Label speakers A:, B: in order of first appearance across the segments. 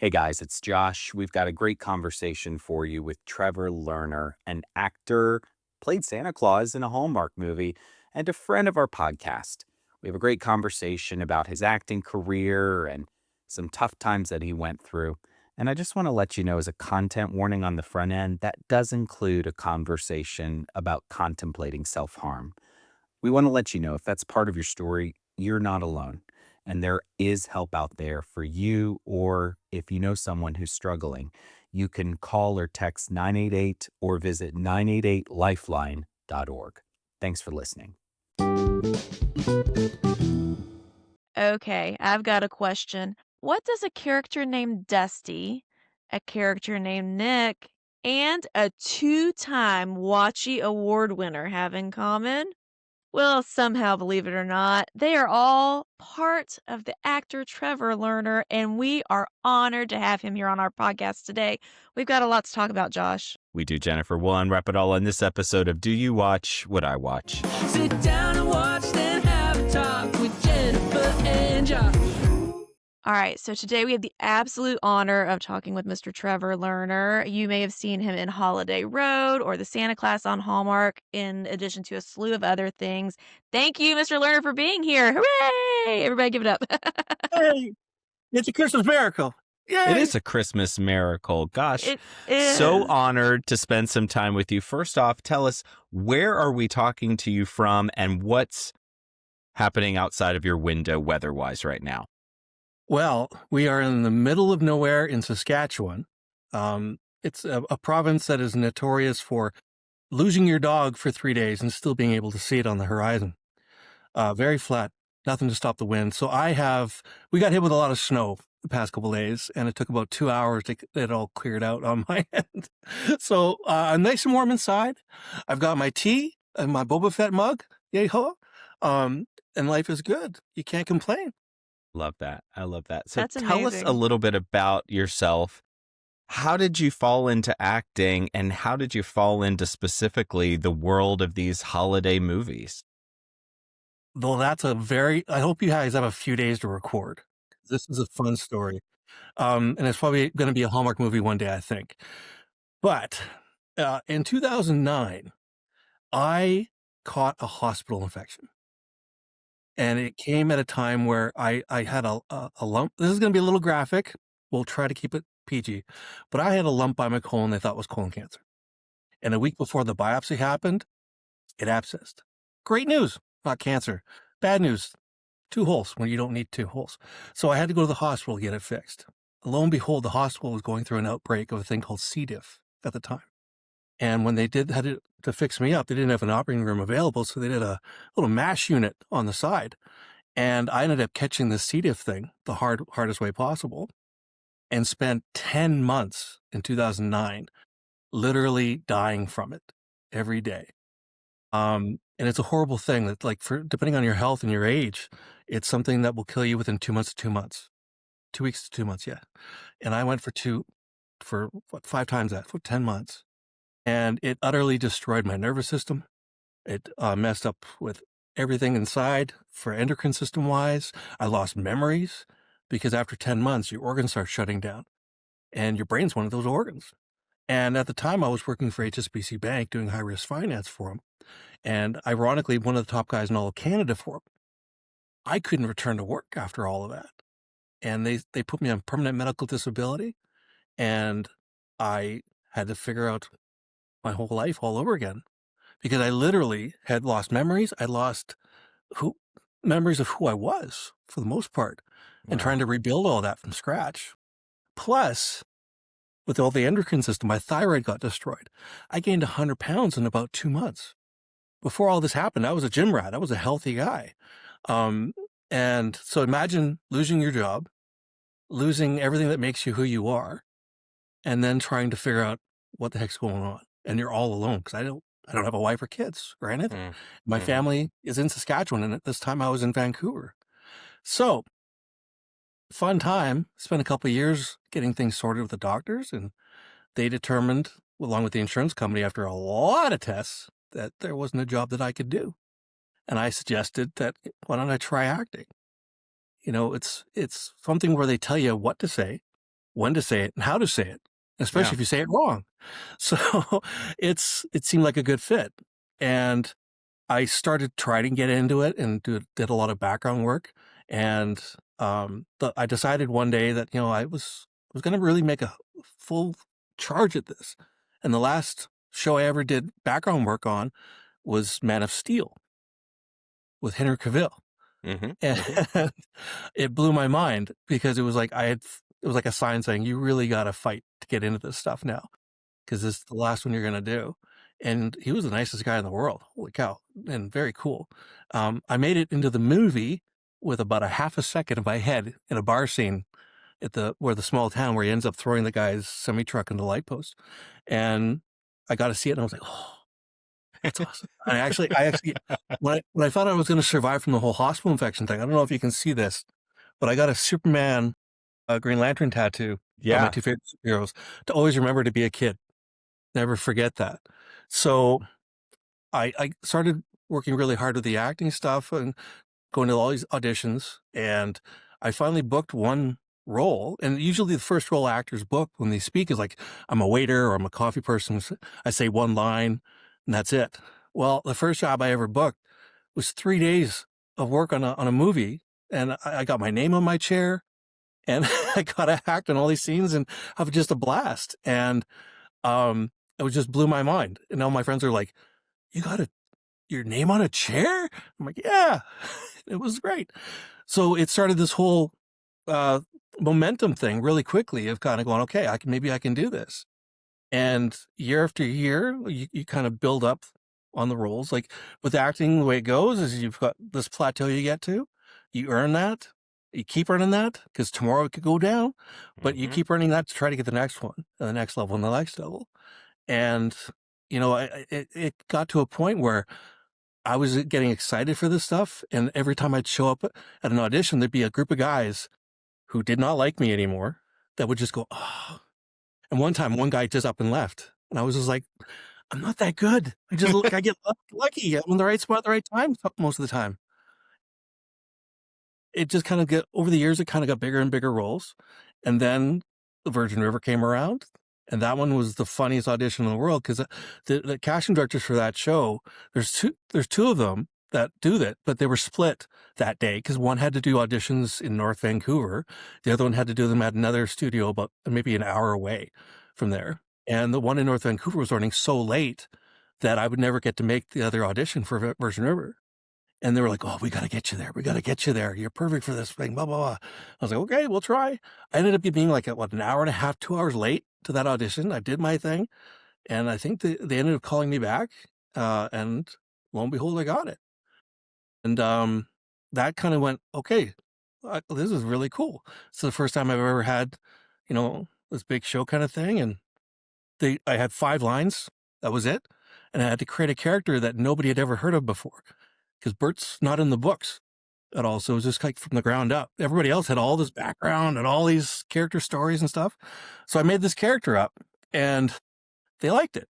A: Hey guys, it's Josh. We've got a great conversation for you with Trevor Lerner, an actor, played Santa Claus in a Hallmark movie, and a friend of our podcast. We have a great conversation about his acting career and some tough times that he went through. And I just want to let you know, as a content warning on the front end, that does include a conversation about contemplating self harm. We want to let you know, if that's part of your story, you're not alone. And there is help out there for you, or if you know someone who's struggling, you can call or text 988 or visit 988lifeline.org. Thanks for listening.
B: Okay, I've got a question. What does a character named Dusty, a character named Nick, and a two-time Watchy Award winner have in common? Well, somehow, believe it or not, they are all part of the actor Trevor Lerner, and we are honored to have him here on our podcast today. We've got a lot to talk about, Josh.
A: We do, Jennifer. We'll unwrap it all in this episode of Do You Watch What I Watch?
C: Sit down and watch, then have a talk with Jennifer and Josh.
B: All right, so today we have the absolute honor of talking with Mr. Trevor Lerner. You may have seen him in Holiday Road or the Santa Claus on Hallmark, in addition to a slew of other things. Thank you, Mr. Lerner, for being here. Hooray! Everybody give it up.
D: Hey, it's a Christmas miracle. Yay!
A: It is a Christmas miracle. Gosh,
B: It is.
A: so honored to spend some time with you. First off, tell us, where are we talking to you from and what's happening outside of your window weather-wise right now?
D: Well, we are in the middle of nowhere in Saskatchewan. It's a province that is notorious for losing your dog for 3 days and still being able to see it on the horizon. Very flat, nothing to stop the wind. So we got hit with a lot of snow the past couple of days, and it took about 2 hours to get it all cleared out on my end. So I'm nice and warm inside. I've got my tea and my Boba Fett mug. Yay ho! And life is good. You can't complain.
A: Love that. I love that. So
B: That's
A: tell us
B: amazing.
A: a little bit about yourself. How did you fall into acting, and how did you fall into specifically the world of these holiday movies?
D: Though I hope you guys have a few days to record. This is a fun story. And it's probably going to be a Hallmark movie one day, I think. But in 2009, I caught a hospital infection. And it came at a time where I had a lump. This is going to be a little graphic. We'll try to keep it PG. But I had a lump by my colon they thought was colon cancer. And a week before the biopsy happened, it abscessed. Great news, not cancer. Bad news, 2 holes when you don't need 2 holes. So I had to go to the hospital to get it fixed. Lo and behold, the hospital was going through an outbreak of a thing called C. diff at the time. And when they had to fix me up, they didn't have an operating room available, so they did a little MASH unit on the side. And I ended up catching the C. diff thing the hardest way possible, and spent 10 months in 2009 literally dying from it every day. And it's a horrible thing that, like, depending on your health and your age, it's something that will kill you within 2 months to 2 months. 2 weeks to 2 months, yeah. And I went for 5 times that, for 10 months. And it utterly destroyed my nervous system. It messed up with everything inside for endocrine system wise. I lost memories because after 10 months, your organs start shutting down, and your brain's one of those organs. And at the time I was working for HSBC Bank doing high risk finance for them. And ironically, one of the top guys in all of Canada for them. I couldn't return to work after all of that. And they put me on permanent medical disability, and I had to figure out my whole life all over again, because I literally had lost memories. I lost memories of who I was for the most part, and
A: Wow.
D: trying to rebuild all that from scratch. Plus, with all the endocrine system, my thyroid got destroyed. I gained 100 pounds in about 2 months. Before all this happened, I was a gym rat. I was a healthy guy. And so imagine losing your job, losing everything that makes you who you are, and then trying to figure out what the heck's going on. And you're all alone, because I don't have a wife or kids or anything. My family is in Saskatchewan, and at this time I was in Vancouver. So, fun time. Spent a couple of years getting things sorted with the doctors, and they determined, along with the insurance company, after a lot of tests, that there wasn't a job that I could do. And I suggested that, why don't I try acting? You know, it's something where they tell you what to say, when to say it and how to say it,
A: Yeah.
D: especially if you say it wrong. So it seemed like a good fit. And I started trying to get into it and did a lot of background work. And I decided one day that, I was going to really make a full charge at this. And the last show I ever did background work on was Man of Steel with Henry Cavill.
A: Mhm.
D: And
A: Mhm.
D: it blew my mind because it was like a sign saying, you really got to fight to get into this stuff now because this is the last one you're going to do. And he was the nicest guy in the world. Holy cow. And very cool. I made it into the movie with about a half a second of my head in a bar scene at the small town where he ends up throwing the guy's semi truck into the light post. And I got to see it and I was like, oh, that's awesome. I actually, when I thought I was going to survive from the whole hospital infection thing, I don't know if you can see this, but I got a Superman, Green Lantern tattoo of my
A: Yeah.
D: two favorite superheroes to always remember to be a kid. Never forget that. So I started working really hard with the acting stuff and going to all these auditions. And I finally booked one role. And usually the first role actors book when they speak is like, I'm a waiter or I'm a coffee person. I say one line and that's it. Well, the first job I ever booked was 3 days of work on a movie. And I got my name on my chair and I got to act in all these scenes and have just a blast. And it was just blew my mind. And all my friends are like, you got your name on a chair? I'm like, yeah, it was great. So it started this whole uh, momentum thing really quickly of kind of going, okay, maybe I can do this. And year after year, you kind of build up on the roles. Like with acting, the way it goes is you've got this plateau you get to, you earn that, you keep earning that because tomorrow it could go down, but you
A: Mhm.
D: keep earning that to try to get the next one, and the next level, and the next level. And it got to a point where I was getting excited for this stuff, and every time I'd show up at an audition, there'd be a group of guys who did not like me anymore that would just go, oh. And one time, one guy just up and left, and I was just like, I'm not that good. I get lucky. I'm in the right spot at the right time most of the time. It just kind of get over the years, it kind of got bigger and bigger roles. And then the Virgin River came around. And that one was the funniest audition in the world because the casting directors for that show, there's two of them that do that, but they were split that day because one had to do auditions in North Vancouver. The other one had to do them at another studio about maybe an hour away from there. And the one in North Vancouver was running so late that I would never get to make the other audition for Virgin River. And they were like, "Oh, we gotta get you there. We gotta get you there. You're perfect for this thing." Blah blah blah. I was like, "Okay, we'll try." I ended up being like an hour and a half, 2 hours late to that audition. I did my thing, and I think they ended up calling me back. And lo and behold, I got it. And that kind of went, okay, this is really cool. It's the first time I've ever had, this big show kind of thing. And I had 5 lines. That was it. And I had to create a character that nobody had ever heard of before because Bert's not in the books at all. So it was just like from the ground up. Everybody else had all this background and all these character stories and stuff. So I made this character up and they liked it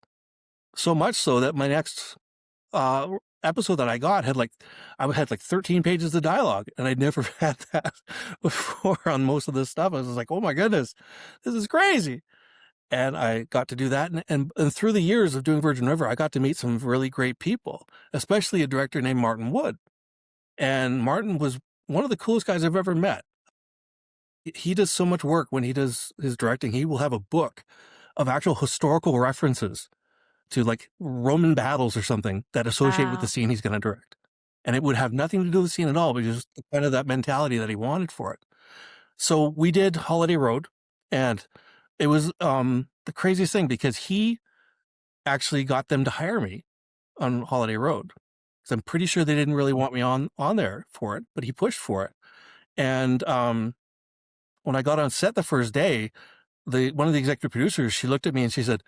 D: so much so that my next uh, episode that I got I had like 13 pages of dialogue and I'd never had that before on most of this stuff. I was like, oh my goodness, this is crazy. And I got to do that. And through the years of doing Virgin River, I got to meet some really great people, especially a director named Martin Wood. And Martin was one of the coolest guys I've ever met. He does so much work when he does his directing. He will have a book of actual historical references to like Roman battles or something that associate with the
B: Wow.
D: scene he's going to direct. And it would have nothing to do with the scene at all, but just kind of that mentality that he wanted for it. So we did Holiday Road, and it was the craziest thing because he actually got them to hire me on Holiday Road. Because I'm pretty sure they didn't really want me on there for it, but he pushed for it. And when I got on set the first day, one of the executive producers, she looked at me and she said,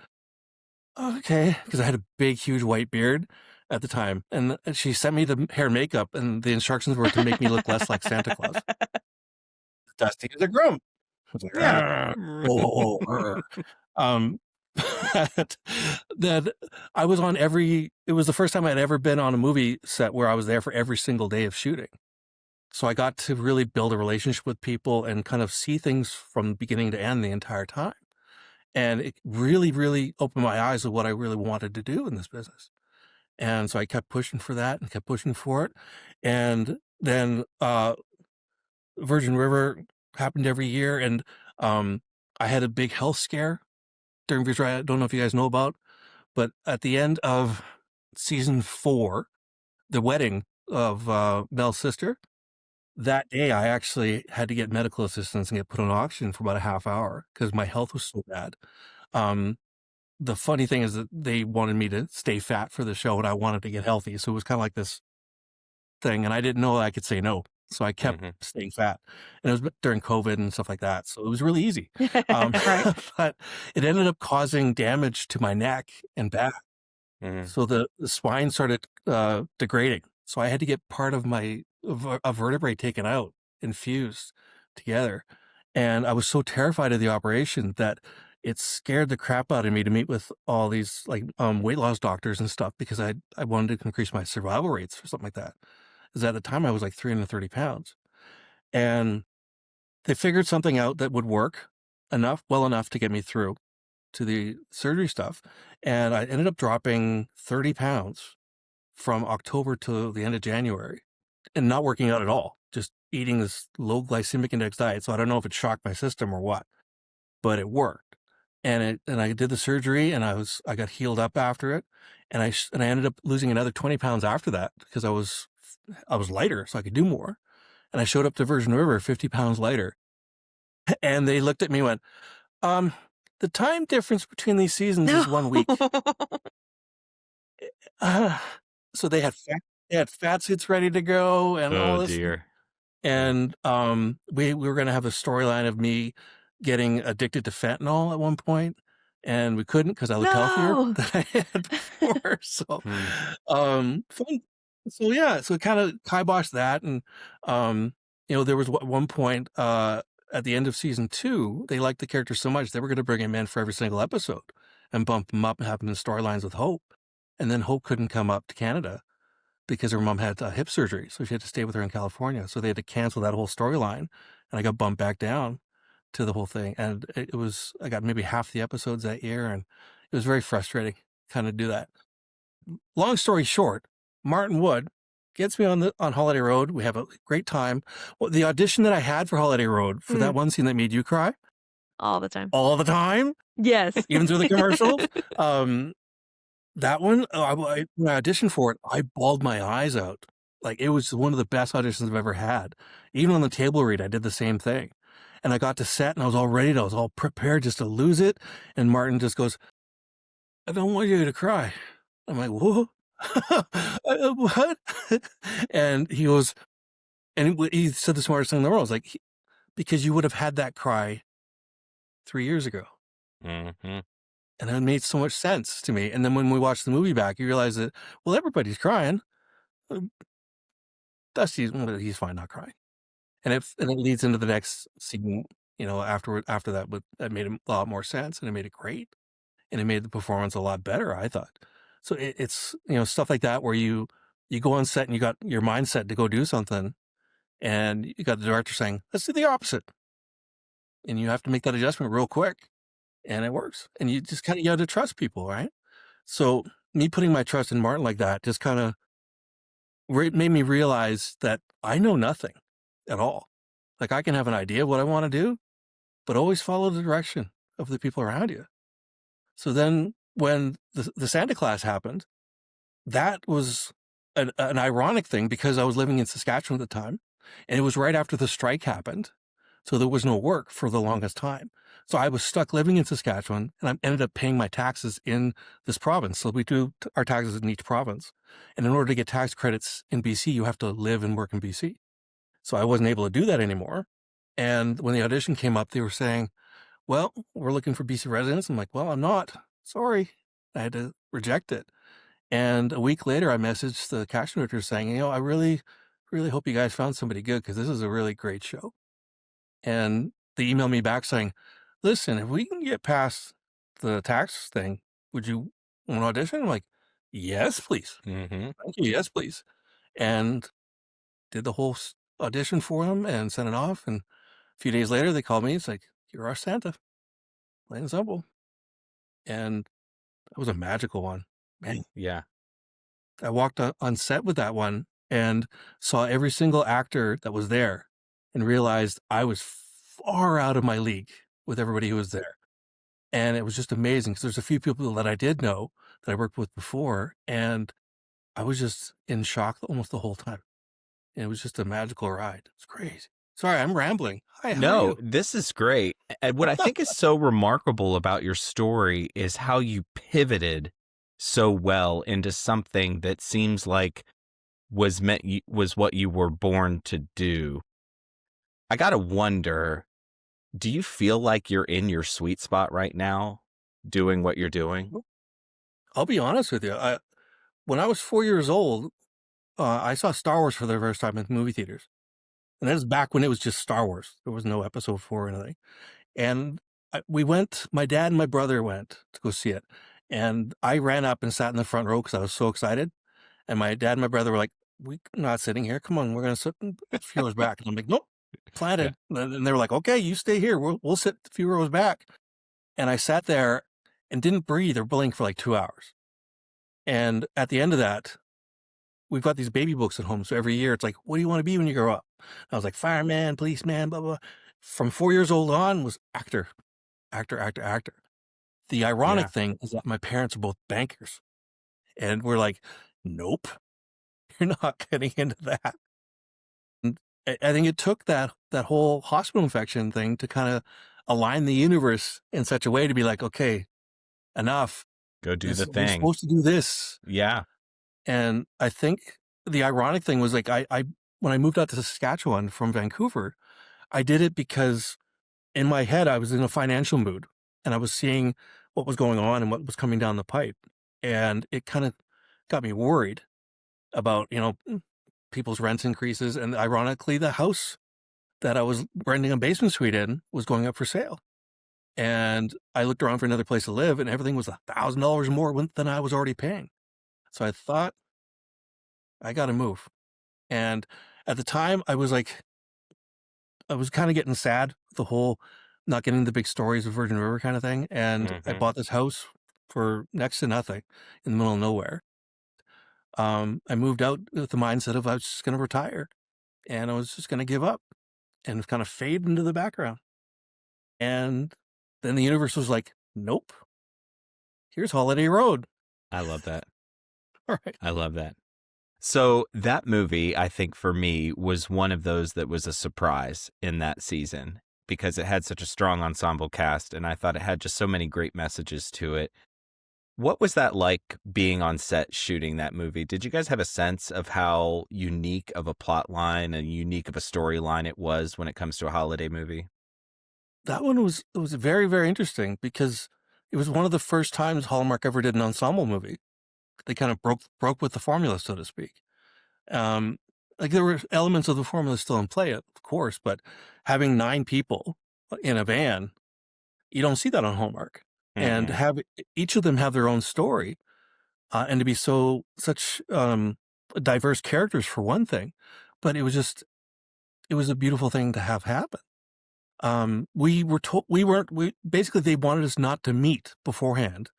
D: "Okay," because I had a big, huge white beard at the time, and she sent me the hair and makeup, and the instructions were to make me look less like Santa Claus. Dusty as a groom. I was like,
A: Yeah.
D: "Arr, whoa, whoa, arr." Um, that, that I was on it was the first time I'd ever been on a movie set where I was there for every single day of shooting. So I got to really build a relationship with people and kind of see things from beginning to end the entire time. And it really, really opened my eyes to what I really wanted to do in this business. And so I kept pushing for that and kept pushing for it. And then Virgin River happened every year. And I had a big health scare during Virgin River. I don't know if you guys know about, but at the end of season 4, the wedding of Mel's sister, that day I actually had to get medical assistance and get put on oxygen for about a half hour because my health was so bad. Um, the funny thing is that they wanted me to stay fat for the show and I wanted to get healthy. So it was kind of like this thing. And I didn't know I could say no. So I kept
A: Mhm.
D: staying fat. And it was during COVID and stuff like that. So it was really easy. Um,
B: Right.
D: but it ended up causing damage to my neck and back.
A: Mhm.
D: So the spine started degrading. So I had to get part of my a vertebrae taken out and fused together. And I was so terrified of the operation that it scared the crap out of me to meet with all these like weight loss doctors and stuff because I wanted to increase my survival rates or something like that. Because at the time I was like 330 pounds. And they figured something out that would work well enough to get me through to the surgery stuff. And I ended up dropping 30 pounds from October to the end of January and not working out at all, just eating this low glycemic index diet. So I don't know if it shocked my system or what, but it worked. And I did the surgery and I got healed up after it. And I ended up losing another 20 pounds after that because I was lighter so I could do more. And I showed up to Virgin River 50 pounds lighter. And they looked at me and went, um, the time difference between these seasons
B: No.
D: is 1 week. Uh, so they had fat suits ready to go and all
A: Oh
D: this.
A: dear. Yeah.
D: And we were gonna have a storyline of me getting addicted to fentanyl at one point, and we couldn't because I looked healthier
B: No.
D: than I had before. So
A: Hmm.
D: fun. So yeah, so it kind of kiboshed that. And there was one point at the end of season 2, they liked the character so much they were gonna bring him in for every single episode and bump him up and have him in storylines with Hope. And then Hope couldn't come up to Canada because her mom had hip surgery, so she had to stay with her in California. So they had to cancel that whole storyline, and I got bumped back down to the whole thing. And it was I got maybe half the episodes that year, and it was very frustrating kind of do that. Long story short, Martin Wood gets me on Holiday Road. We have a great time. Well, the audition that I had for Holiday Road for that
B: Mm,
D: one scene that made you cry
B: all the time.
D: all the time,
B: Yes.
D: even through the commercials. That one, when I auditioned for it, I bawled my eyes out. Like, it was one of the best auditions I've ever had. Even on the table read, I did the same thing. And I got to set and I was all ready. I was all prepared just to lose it. And Martin just goes, I don't want you to cry. I'm like, whoa, what? And he goes, and he said the smartest thing in the world. I was like, because you would have had that cry 3 years ago.
A: Mhm.
D: And it made so much sense to me. And then when we watched the movie back, you realize that, well, everybody's crying. Uh, he's fine not crying. And it leads into the next scene, after that, but that made a lot more sense and it made it great. And it made the performance a lot better, I thought. So it's, stuff like that where you go on set and you got your mindset to go do something and you got the director saying, let's do the opposite. And you have to make that adjustment real quick and it works. And you just kind of, you have to trust people, right? So me putting my trust in Martin like that just kind of made me realize that I know nothing at all. Like I can have an idea of what I want to do, but always follow the direction of the people around you. So then when the Santa class happened, that was an ironic thing because I was living in Saskatchewan at the time and it was right after the strike happened. So there was no work for the longest time. So I was stuck living in Saskatchewan and I ended up paying my taxes in this province. So we do our taxes in each province. And in order to get tax credits in BC, you have to live and work in BC. So I wasn't able to do that anymore. And when the audition came up, they were saying, well, we're looking for BC residents. I'm like, well, I'm not. Sorry. I had to reject it. And a week later, I messaged the casting director saying, I really, really hope you guys found somebody good because this is a really great show. And they emailed me back saying, listen, if we can get past the tax thing, would you want to audition? I'm like, yes, please.
A: Mhm.
D: Thank you. Yes, please. And did the whole auditioned for them and sent it off. And a few days later, they called me. It's like, you're our Santa, plain and simple. And that was a magical one. Man,
A: Yeah.
D: I walked on set with that one and saw every single actor that was there and realized I was far out of my league with everybody who was there. And it was just amazing because there's a few people that I did know that I worked with before, and I was just in shock almost the whole time. And it was just a magical ride. It's crazy. Sorry, I'm rambling. Hi, how are
A: No,
D: you?
A: this is great. And what I think is so remarkable about your story is how you pivoted so well into something that seems like was what you were born to do. I gotta wonder, do you feel like you're in your sweet spot right now, doing what you're doing?
D: I'll be honest with you. When I was 4 years old, I saw Star Wars for the first time in movie theaters. And that was back when it was just Star Wars. There was no episode 4 or anything. And we went, my dad and my brother went to go see it. And I ran up and sat in the front row because I was so excited. And my dad and my brother were like, we're not sitting here. Come on, we're going to sit a few rows back. And I'm like, nope,
A: Yeah.
D: planted. And they were like, okay, you stay here. We'll sit a few rows back. And I sat there and didn't breathe or blink for like 2 hours. And at the end of that, we've got these baby books at home. So every year it's like, what do you want to be when you grow up? I was like, fireman, policeman, blah, blah. From 4 years old on was actor, actor, actor, actor. The ironic
A: Yeah.
D: thing is that my parents are both bankers. And we're like, nope, you're not getting into that. And I think it took that whole hospital infection thing to kind of align the universe in such a way to be like, okay, enough.
A: Go do the
D: We're
A: thing.
D: supposed to do this.
A: Yeah.
D: And I think the ironic thing was like, I when I moved out to Saskatchewan from Vancouver, I did it because in my head, I was in a financial mood and I was seeing what was going on and what was coming down the pipe. And it kind of got me worried about, people's rent increases. And ironically, the house that I was renting a basement suite in was going up for sale. And I looked around for another place to live and everything was $1,000 more than I was already paying. So I thought, I got to move. And at the time, I was kind of getting sad, the whole not getting the big stories of Virgin River kind of thing. And I
A: Mhm.
D: bought this house for next to nothing in the middle of nowhere. I moved out with the mindset of I was just going to retire and I was just going to give up and kind of fade into the background. And then the universe was like, nope, here's Holiday Road.
A: I love that.
D: All right.
A: I love that. So that movie, I think for me, was one of those that was a surprise in that season because it had such a strong ensemble cast and I thought it had just so many great messages to it. What was that like being on set shooting that movie? Did you guys have a sense of how unique of a plot line and unique of a storyline it was when it comes to a holiday movie?
D: That one was, it was very, very interesting because it was one of the first times Hallmark ever did an ensemble movie. They kind of broke with the formula, so to speak. Um, like there were elements of the formula still in play, of course, but having 9 people in a van, you don't see that on Hallmark. And
A: Mm-mm.
D: have each of them have their own story, and to be such diverse characters for one thing, but it was a beautiful thing to have happen. We were told we basically they wanted us not to meet beforehand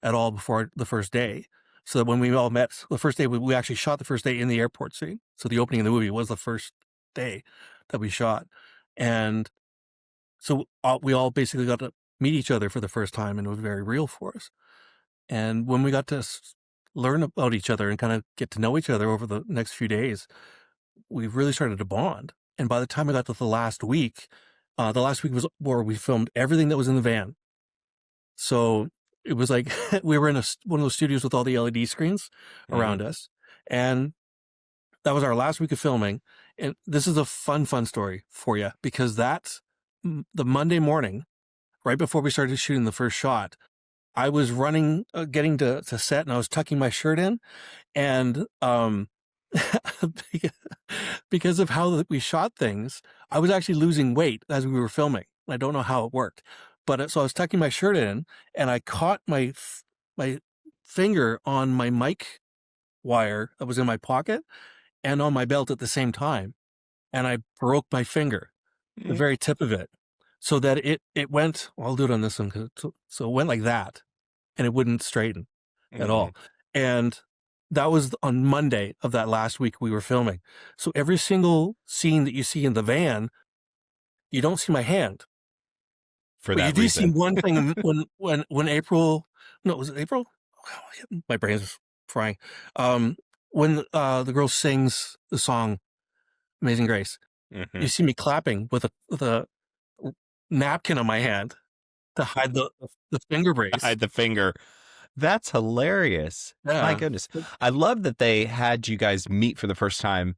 D: at all before the first day. So that when we all met the first day, we actually shot the first day in the airport scene. So the opening of the movie was the first day that we shot. And so we all basically got to meet each other for the first time and it was very real for us. And when we got to learn about each other and kind of get to know each other over the next few days, we really started to bond. And by the time I got to the last week was where we filmed everything that was in the van. So it was like we were in one of those studios with all the LED screens
A: Mm-hmm.
D: around us. And that was our last week of filming. And this is a fun story for you because that's the Monday morning, right before we started shooting the first shot. I was running, getting to set and I was tucking my shirt in and, because of how we shot things, I was actually losing weight as we were filming. I don't know how it worked, but so I was tucking my shirt in and I caught my finger on my mic wire that was in my pocket and on my belt at the same time. and I broke my finger, the
A: Mm,
D: very tip of it, so that it went. Well, I'll do it on this one, so it went like that, and it wouldn't straighten at
A: mhm.
D: all. And that was on Monday of that last week we were filming. So every single scene that you see in the van, you don't see my hand,
A: For
D: but you
A: that
D: do see
A: reason.
D: one thing when April. No, was it April? My brain's frying. Um, when the girl sings the song "Amazing Grace," you
A: Mhm.
D: see me clapping with a napkin on my hand to hide the finger brace.
A: Hide the finger. That's hilarious. My
D: Yeah.
A: goodness. I love that they had you guys meet for the first time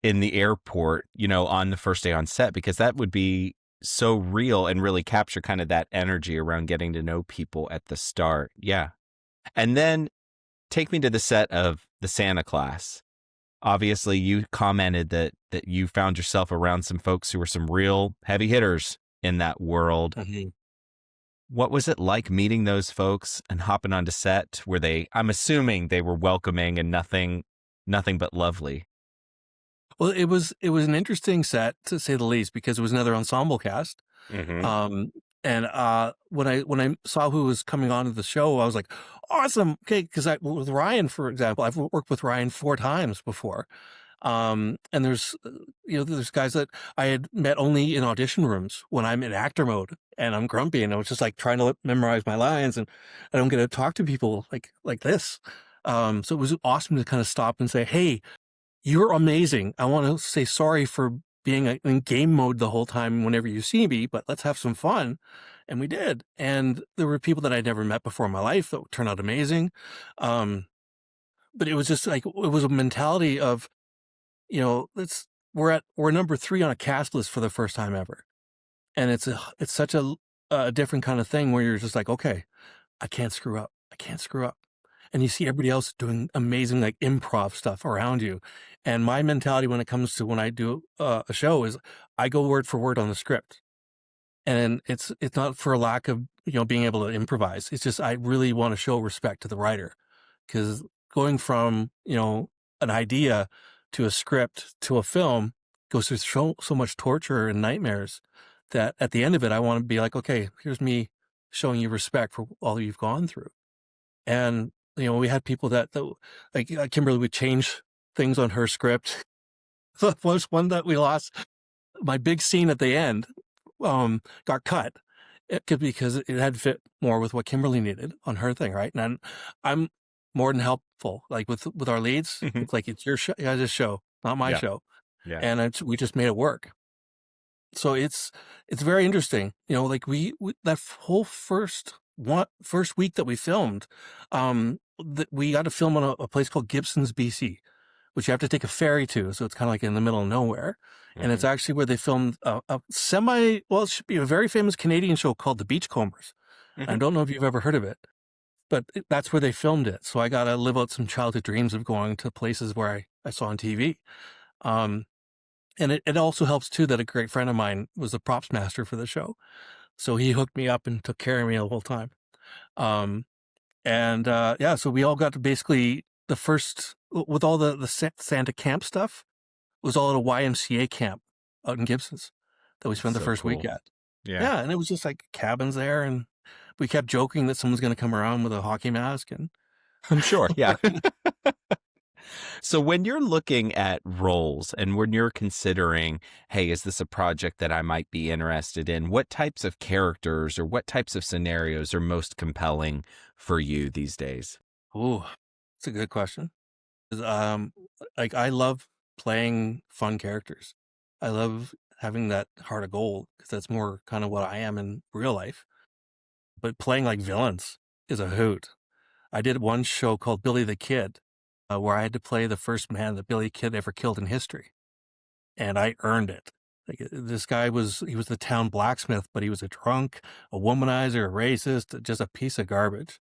A: in the airport, on the first day on set, because that would be so real and really capture kind of that energy around getting to know people at the start. Yeah. And then take me to the set of the Santa class. Obviously, you commented that you found yourself around some folks who were some real heavy hitters in that world.
D: Mhm.
A: What was it like meeting those folks and hopping onto set? Were they, I'm assuming they were welcoming and nothing but lovely.
D: Well, it was an interesting set to say the least because it was another ensemble cast.
A: Hmm.
D: Um, and when I saw who was coming on to the show, I was like, awesome. Okay, because I with Ryan, for example, I've worked with Ryan 4 times before. And there's guys that I had met only in audition rooms when I'm in actor mode and I'm grumpy and I was just like trying to memorize my lines and I don't get to talk to people like this. So it was awesome to kind of stop and say, hey, you're amazing. I want to say sorry for being in game mode the whole time whenever you see me, but let's have some fun. And we did. And there were people that I'd never met before in my life that turned out amazing. Um, but it was just like, it was a mentality of, we're number 3 on a cast list for the first time ever. And it's such a different kind of thing where you're just like, okay, I can't screw up. I can't screw up. And you see everybody else doing amazing like improv stuff around you. And my mentality when it comes to when I do a show is I go word for word on the script. And it's not for a lack of, being able to improvise. It's just I really want to show respect to the writer because going from, an idea to a script to a film goes through so much torture and nightmares that at the end of it, I want to be like, okay, here's me showing you respect for all you've gone through. And, we had people that like Kimberly would change things on her script. The first one that we lost, my big scene at the end, got cut because it had to fit more with what Kimberly needed on her thing, right? And I'm more than helpful, like with our leads.
A: Hmm.
D: It's like it's your guys' show, not my
A: Yeah.
D: show,
A: Yeah.
D: and we just made it work. So it's very interesting, like we that whole first week that we filmed, we got to film on a place called Gibson's, BC, which you have to take a ferry to. So it's kind of like in the middle of nowhere. And it's
A: Hmm.
D: actually where they filmed well, it should be a very famous Canadian show called The Beachcombers. I
A: Hmm.
D: don't know if you've ever heard of it, but that's where they filmed it. So I got to live out some childhood dreams of going to places where I saw on TV. Um, and it also helps too that a great friend of mine was the props master for the show. So he hooked me up and took care of me the whole time. Um, yeah, so we all got to basically the first with all the Santa camp stuff was all at a YMCA camp out in Gibson's that we
A: That's
D: spent the
A: so
D: first week
A: cool.
D: at.
A: Yeah.
D: Yeah, and it was just like cabins there, and we kept joking that someone's going to come around with a hockey mask, and
A: I'm sure. Yeah. So when you're looking at roles and when you're considering, hey, is this a project that I might be interested in? What types of characters or what types of scenarios are most compelling for you these days?
D: ooh, it's a good question. 'Cause, like I love playing fun characters. I love having that heart of gold because that's more kind of what I am in real life. But playing like villains is a hoot. I did one show called Billy the Kid, where I had to play the first man that Billy Kid ever killed in history, and I earned it. Like this guy he was the town blacksmith, but he was a drunk, a womanizer, a racist, just a piece of garbage.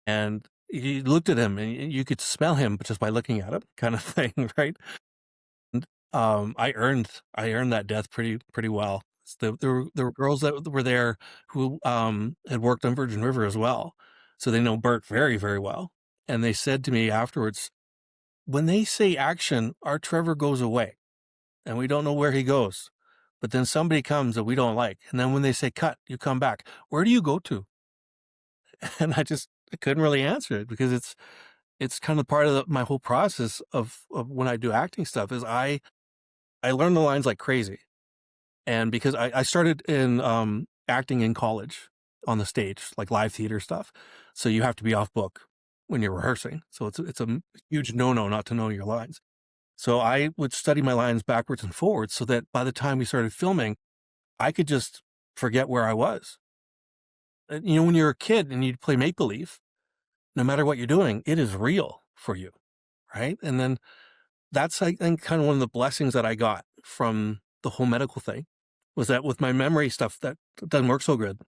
D: And you looked at him, and you could smell him just by looking at him, kind of thing, right? And, I earned that death pretty well. There were girls that were there who had worked on Virgin River as well, so they know Bert very very well. And they said to me afterwards, when they say action, our Trevor goes away. and we don't know where he goes. But then somebody comes that we don't like, and then when they say cut, you come back. Where do you go to? And I couldn't really answer it because it's kind of part of my whole process of when I do acting stuff is I learn the lines like crazy. And because I started in acting in college on the stage, like live theater stuff. So you have to be off book when you're rehearsing. So it's a huge no-no not to know your lines. So I would study my lines backwards and forwards so that by the time we started filming, I could just forget where I was. When you're a kid and you play make believe, no matter what you're doing, it is real for you, right? And then that's, I think, kind of one of the blessings that I got from the whole medical thing was that with my memory stuff that doesn't work so good,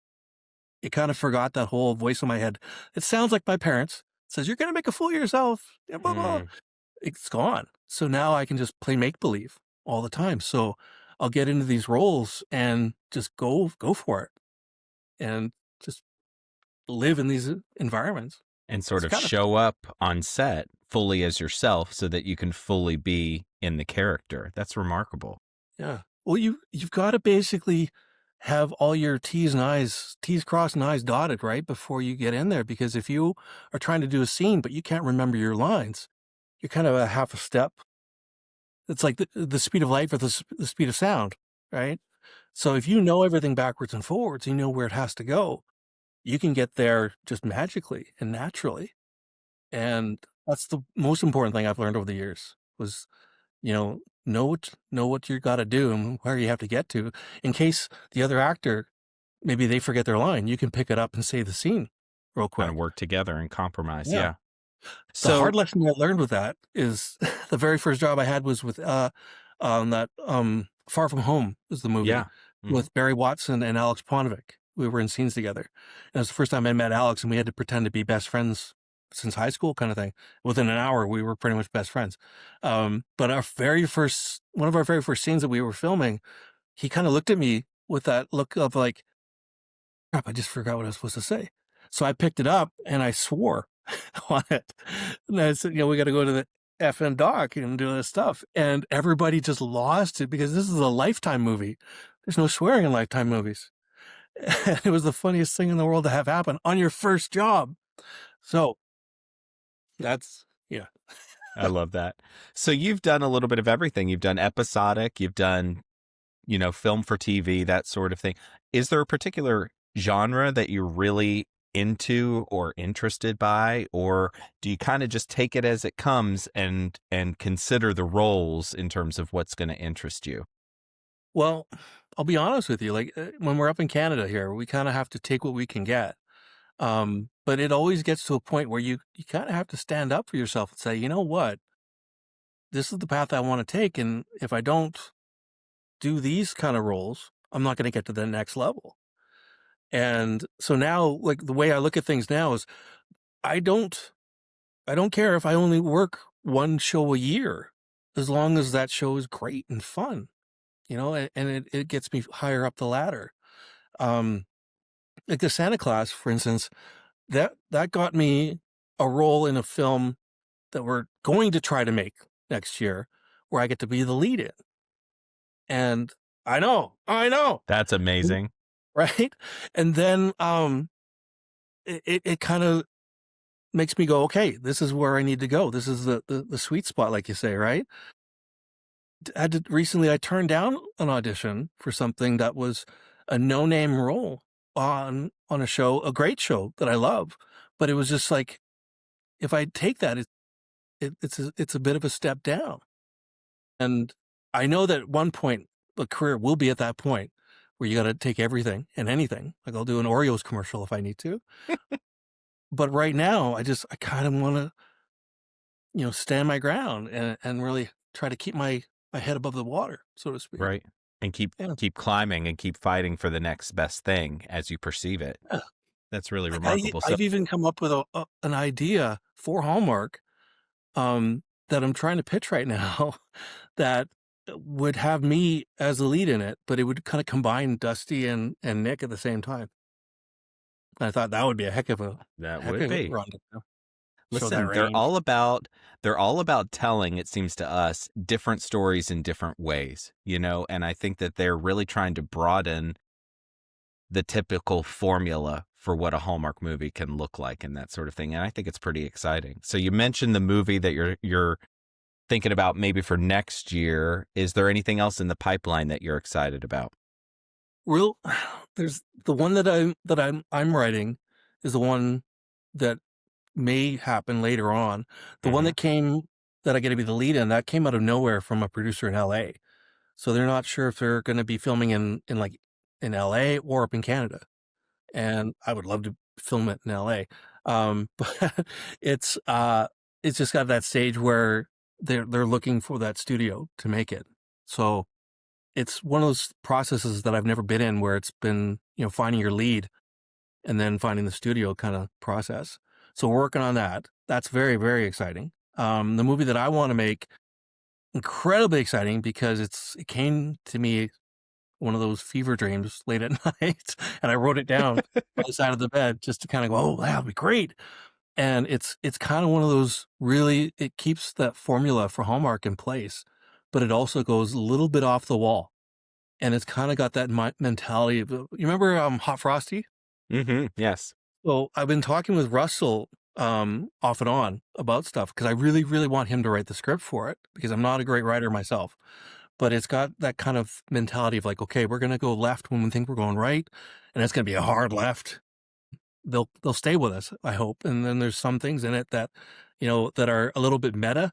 D: it kind of forgot that whole voice in my head. It sounds like my parents says, "You're going to make a fool of yourself." Yeah, blah, blah.
A: Mm.
D: It's gone. So now I can just play make believe all the time. So I'll get into these roles and just go for it and just live in these environments.
A: And sort
D: It's
A: of
D: kind of
A: show up on set fully as yourself so that you can fully be in the character. That's remarkable.
D: Yeah. Well, you've got to basically have all your T's crossed and I's dotted, right, before you get in there. Because if you are trying to do a scene, but you can't remember your lines, you're kind of a half a step. It's like the speed of light versus the speed of sound, right? So if you know everything backwards and forwards, you know where it has to go, you can get there just magically and naturally. And that's the most important thing I've learned over the years was know what you got to do and where you have to get to in case the other actor maybe they forget their line. You can pick it up and say the scene real
A: Kind of
D: quick.
A: work together and compromise.
D: Yeah.
A: Yeah.
D: The hard
A: So,
D: lesson I learned with that is the very first job I had was with that Far From Home was the movie
A: yeah. Mhm.
D: with Barry Watson and Alex Ponovic. We were in scenes together. And it was the first time I met Alex, and we had to pretend to be best friends since high school, kind of thing. Within an hour, we were pretty much best friends. But one of our very first scenes that we were filming, he kind of looked at me with that look of like, crap, I just forgot what I was supposed to say. So I picked it up and I swore on it. And I said, we got to go to the FN doc and do this stuff. And everybody just lost it because this is a Lifetime movie. There's no swearing in Lifetime movies. And it was the funniest thing in the world to have happen on your first job. So yeah.
A: I love that. So you've done a little bit of everything. You've done episodic, you've done, film for TV, that sort of thing. Is there a particular genre that you're really into or interested by, or do you kind of just take it as it comes and consider the roles in terms of what's going to interest you?
D: Well, I'll be honest with you. Like when we're up in Canada here, we kind of have to take what we can get. But it always gets to a point where you kind of have to stand up for yourself and say, you know what, this is the path I want to take. And if I don't do these kind of roles, I'm not going to get to the next level. And so now, like the way I look at things now is I don't, I don't care if I only work one show a year, as long as that show is great and fun, and it gets me higher up the ladder. Um, like the Santa Claus, for instance, that got me a role in a film that we're going to try to make next year where I get to be the lead in. And I know,
A: That's amazing.
D: right? And then it kind of makes me go, okay, this is where I need to go. This is the sweet spot, like you say, right? Recently I turned down an audition for something that was a no-name role on a show, a great show that I love. But it was just like, if I take that, it's a bit of a step down. And I know that at one point, the career will be at that point where you got to take everything and anything. Like I'll do an Oreos commercial if I need to. But right now, I kind of want to, stand my ground and really try to keep my head above the water, so to speak.
A: Right. And keep
D: Yeah.
A: keep climbing and keep fighting for the next best thing as you perceive it.
D: Yeah.
A: That's really remarkable. So
D: I've even come up with an idea for Hallmark that I'm trying to pitch right now that would have me as the lead in it, but it would kind of combine Dusty and Nick at the same time. I thought that would be a
A: that would be.
D: run. show that
A: Listen,
D: range.
A: they're all about telling, it seems to us, different stories in different ways, you know, and I think that they're really trying to broaden the typical formula for what a Hallmark movie can look like and that sort of thing. And I think it's pretty exciting. So you mentioned the movie that you're thinking about maybe for next year. Is there anything else in the pipeline that you're excited about?
D: Real there's the one that I'm writing is the one that may happen later on. The one
A: Mhm.
D: that I get to be the lead in, that came out of nowhere from a producer in LA. So they're not sure if they're gonna be filming in LA or up in Canada, and I would love to film it in LA. But it's, uh, it's just got that stage where they're looking for that studio to make it. So it's one of those processes that I've never been in where it's been, finding your lead and then finding the studio kinda process. So we're working on that. That's very, very exciting. The movie that I wanna make, incredibly exciting because it came to me one of those fever dreams late at night, and I wrote it down by the side of the bed just to kinda go, "Oh, that'll be great." And it's kinda one of those really it keeps that formula for Hallmark in place, but it also goes a little bit off the wall, and it's kinda got that mentality of, you remember, Hot Frosty?
A: Mhm. Yes.
D: Well, I've been talking with Russell, off and on about stuff because I really, really want him to write the script for it because I'm not a great writer myself. But it's got that kind of mentality of like, okay, we're gonna go left when we think we're going right, and it's gonna be a hard left. They'll stay with us, I hope. And then there's some things in it that, that are a little bit meta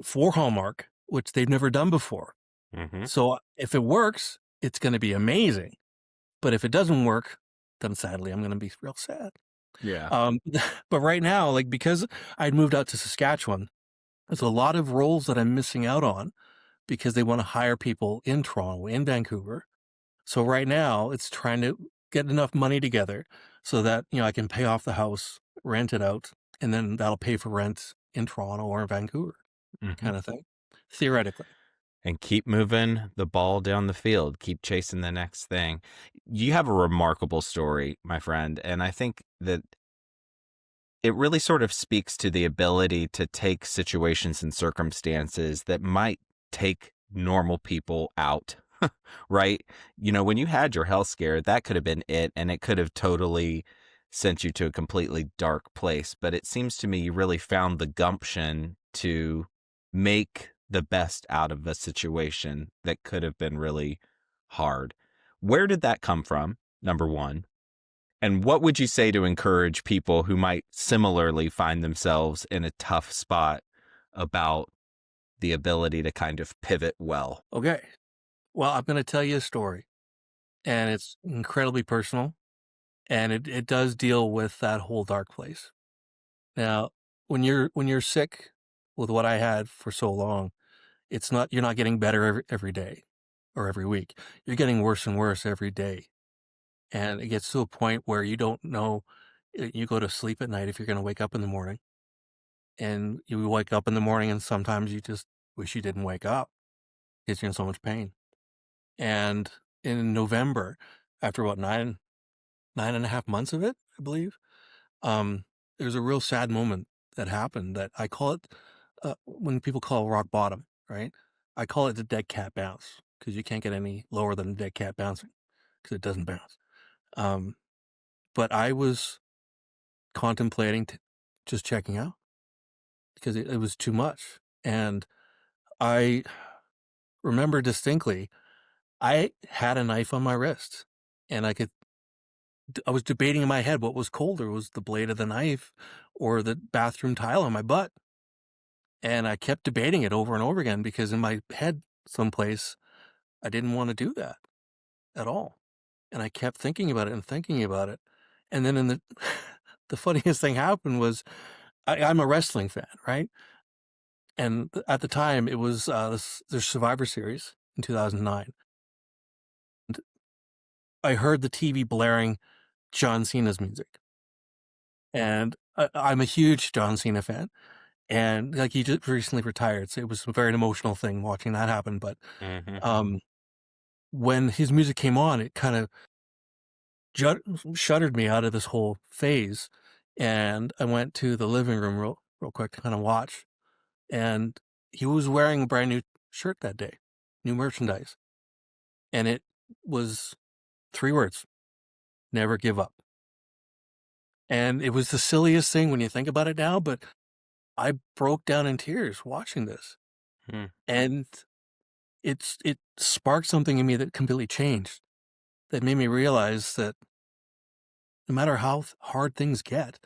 D: for Hallmark, which they've never done before.
A: Mhm.
D: So if it works, it's gonna be amazing. But if it doesn't work, then sadly I'm gonna be real sad.
A: Yeah.
D: Um, but right now, like, because I'd moved out to Saskatchewan, there's a lot of roles that I'm missing out on because they want to hire people in Toronto, in Vancouver. So right now, it's trying to get enough money together so that, I can pay off the house, rent it out, and then that'll pay for rent in Toronto or in Vancouver
A: Mhm.
D: kind of thing, theoretically.
A: And keep moving the ball down the field, keep chasing the next thing. You have a remarkable story, my friend, and I think that it really sort of speaks to the ability to take situations and circumstances that might take normal people out, right? You know, when you had your health scare, that could have been it, and it could have totally sent you to a completely dark place. But it seems to me you really found the gumption to make the best out of a situation that could have been really hard. Where did that come from? Number one. And what would you say to encourage people who might similarly find themselves in a tough spot about the ability to kind of pivot well?
D: Okay. Well, I'm going to tell you a story, and it's incredibly personal, and it does deal with that whole dark place. Now, when you're sick with what I had for so long, you're not getting better every day or every week. You're getting worse and worse every day. And it gets to a point where you don't know you go to sleep at night if you're going to wake up in the morning. And you wake up in the morning and sometimes you just wish you didn't wake up because you're in so much pain. And in November, after about 9.5 months of it, I believe, Um, there's a real sad moment that happened that I call it, when people call rock bottom, right? I call it the dead cat bounce because you can't get any lower than the dead cat bouncing because it doesn't bounce. Um, but I was contemplating just checking out because it was too much. And I remember distinctly, I had a knife on my wrist and I was debating in my head what was colder was the blade of the knife or the bathroom tile on my butt. And I kept debating it over and over again because in my head someplace, I didn't wanna do that at all. And I kept thinking about it and thinking about it. And then in the the funniest thing happened was I'm a wrestling fan, right? And at the time, it was, the Survivor Series in 2009. And I heard the TV blaring John Cena's music. And I'm a huge John Cena fan. And, like, he just recently retired, so it was a very emotional thing watching that happen, but,
A: Mhm.
D: um when his music came on, it kind of shuttered me out of this whole phase, and I went to the living room real quick to kind of watch, and he was wearing a brand new shirt that day, new merchandise, and it was 3 words, "Never give up." And it was the silliest thing when you think about it now, but I broke down in tears watching this,
A: Hmm.
D: and it sparked something in me that completely changed, that made me realize that no matter how hard things get,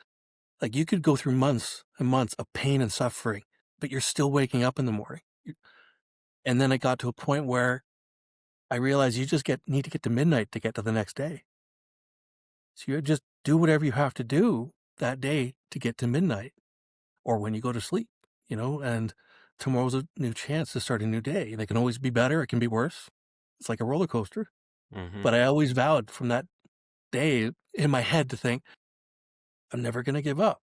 D: like, you could go through months and months of pain and suffering, but you're still waking up in the morning. And then it got to a point where I realized you just need to get to midnight to get to the next day. So you just do whatever you have to do that day to get to midnight or when you go to sleep, and tomorrow's a new chance to start a new day. And it can always be better, it can be worse. It's like a roller coaster.
A: Hmm.
D: But I always vowed from that day in my head to think, I'm never going to give up.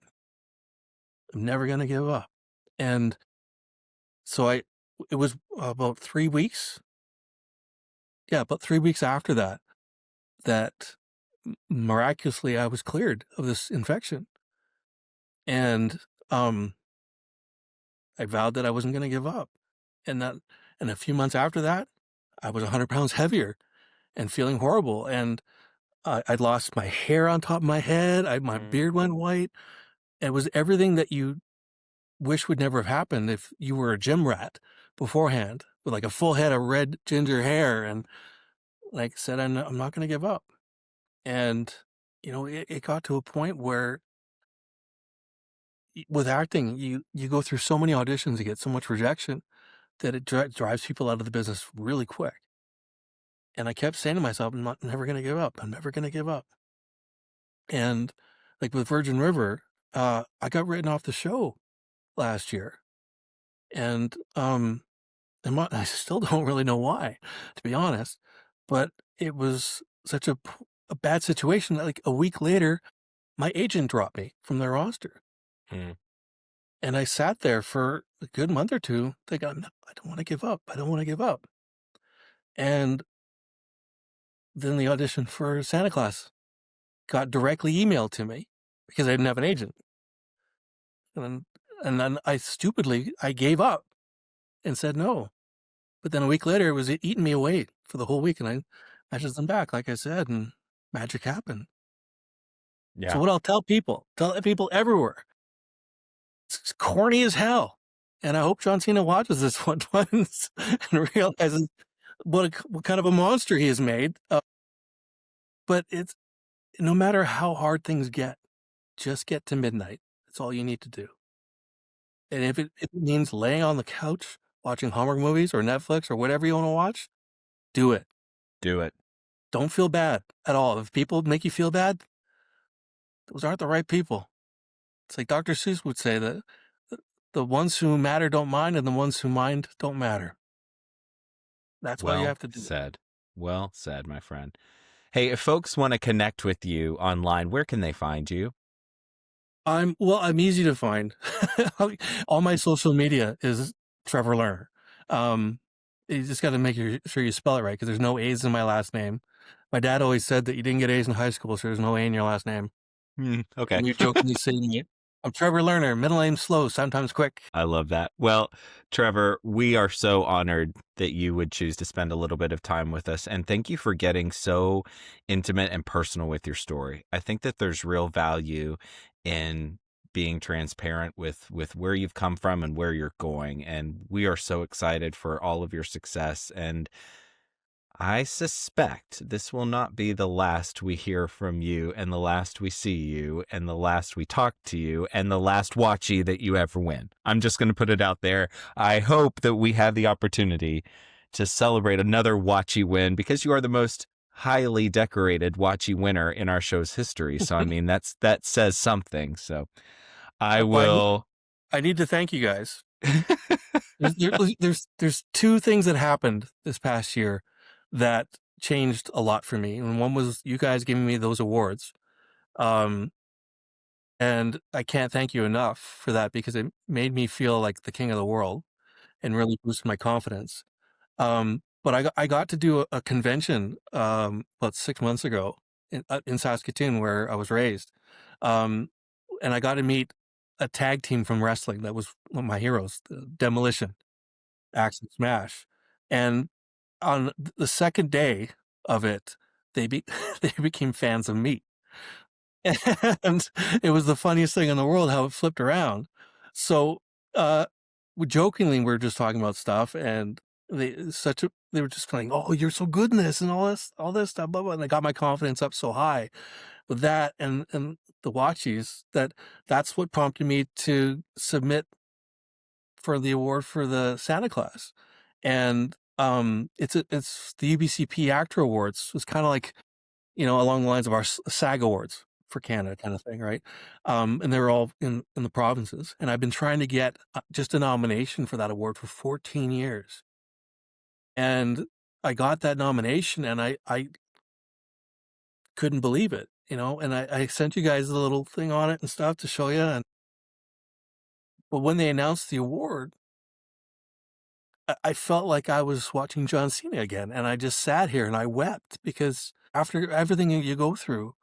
D: I'm never going to give up. And so it was about 3 weeks. Yeah, about 3 weeks after that, that miraculously I was cleared of this infection. And I vowed that I wasn't going to give up. And a few months after that, I was 100 pounds heavier and feeling horrible. And I'd lost my hair on top of my head. My beard went white. It was everything that you wish would never have happened if you were a gym rat beforehand with like a full head of red ginger hair. And like I said, I'm not going to give up. And, it got to a point where with acting, you go through so many auditions, you get so much rejection that it drives people out of the business really quick. And I kept saying to myself, never going to give up. I'm never going to give up. And like with Virgin River, I got written off the show last year. And, I still don't really know why, to be honest, but it was such a bad situation that like a week later, my agent dropped me from their roster.
A: Hmm.
D: And I sat there for a good month or two thinking, "No, I don't want to give up. I don't want to give up." And then the audition for Santa Claus got directly emailed to me because I didn't have an agent. And then I gave up and said no. But then a week later, it was eating me away for the whole week. And I messaged them back, like I said, and magic happened. So
A: Yeah.
D: what I'll tell people everywhere, it's corny as hell. And I hope John Cena watches this one once and realizes what kind of a monster he has made. But it's no matter how hard things get, just get to midnight. That's all you need to do. And if it means laying on the couch watching Hallmark movies or Netflix or whatever you want to watch, do it.
A: Do it.
D: Don't feel bad at all. If people make you feel bad, those aren't the right people. It's like Dr. Seuss would say that the ones who matter don't mind, and the ones who mind don't matter. That's why you
A: Well
D: have to do it.
A: said. Well said, my friend. Hey, if folks want to connect with you online, where can they find you?
D: I'm easy to find. All my social media is Trevor Lerner. Um, you just got to make sure you spell it right because there's no A's in my last name. My dad always said that you didn't get A's in high school, so there's no A in your last name.
A: Okay.
D: And you jokingly say to me, I'm Trevor Lerner, middle name slow, sometimes quick.
A: I love that. Well, Trevor, we are so honored that you would choose to spend a little bit of time with us. And thank you for getting so intimate and personal with your story. I think that there's real value in being transparent with where you've come from and where you're going. And we are so excited for all of your success. And I suspect this will not be the last we hear from you and the last we see you and the last we talk to you and the last watchy that you ever win. I'm just going to put it out there. I hope that we have the opportunity to celebrate another watchy win because you are the most highly decorated watchy winner in our show's history. So, I mean, that says something. So I
D: Well,
A: will.
D: I need to thank you guys. There's two things that happened this past year that changed a lot for me. And one was you guys giving me those awards. Um, and I can't thank you enough for that because it made me feel like the king of the world and really boosted my confidence. But I got to do a convention about 6 months ago in Saskatoon where I was raised. Um, and I got to meet a tag team from wrestling that was one of my heroes, the Demolition, Axe and Smash. And on the second day of it, they they became fans of me. And it was the funniest thing in the world how it flipped around. So, we jokingly, we're just talking about stuff, and they were just going, "Oh, you're so good in this," and all this stuff, blah, blah, and I got my confidence up so high with that and the Watchies that's what prompted me to submit for the award for the Santa Claus. And, it's the UBCP Actor Awards. It's kinda like, along the lines of our SAG Awards for Canada kind of thing, right? And they were all in the provinces, and I've been trying to get, just a nomination for that award for 14 years. And I got that nomination, and I couldn't believe it, and I sent you guys a little thing on it and stuff to show you, but when they announced the award, I felt like I was watching John Cena again, and I just sat here and I wept because after everything that you go through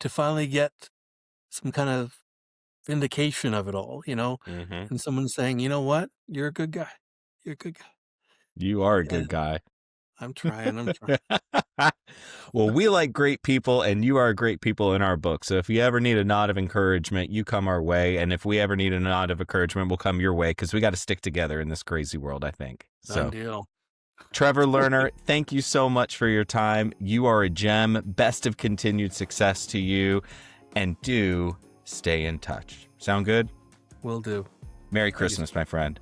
D: to finally get some kind of vindication of it all,
A: Mhm.
D: and someone saying, "You know what? You're a good guy. You're a good guy."
A: You are a
D: Yeah,
A: good guy.
D: I'm trying.
A: Well, we like great people, and you are great people in our book. So if you ever need a nod of encouragement, you come our way. And if we ever need a nod of encouragement, we'll come your way because we got to stick together in this crazy world, I think.
D: Done
A: So,
D: deal.
A: Trevor Lerner, thank you so much for your time. You are a gem. Best of continued success to you. And do stay in touch. Sound good?
D: Will do.
A: Merry
D: Thank you.
A: Christmas, my friend.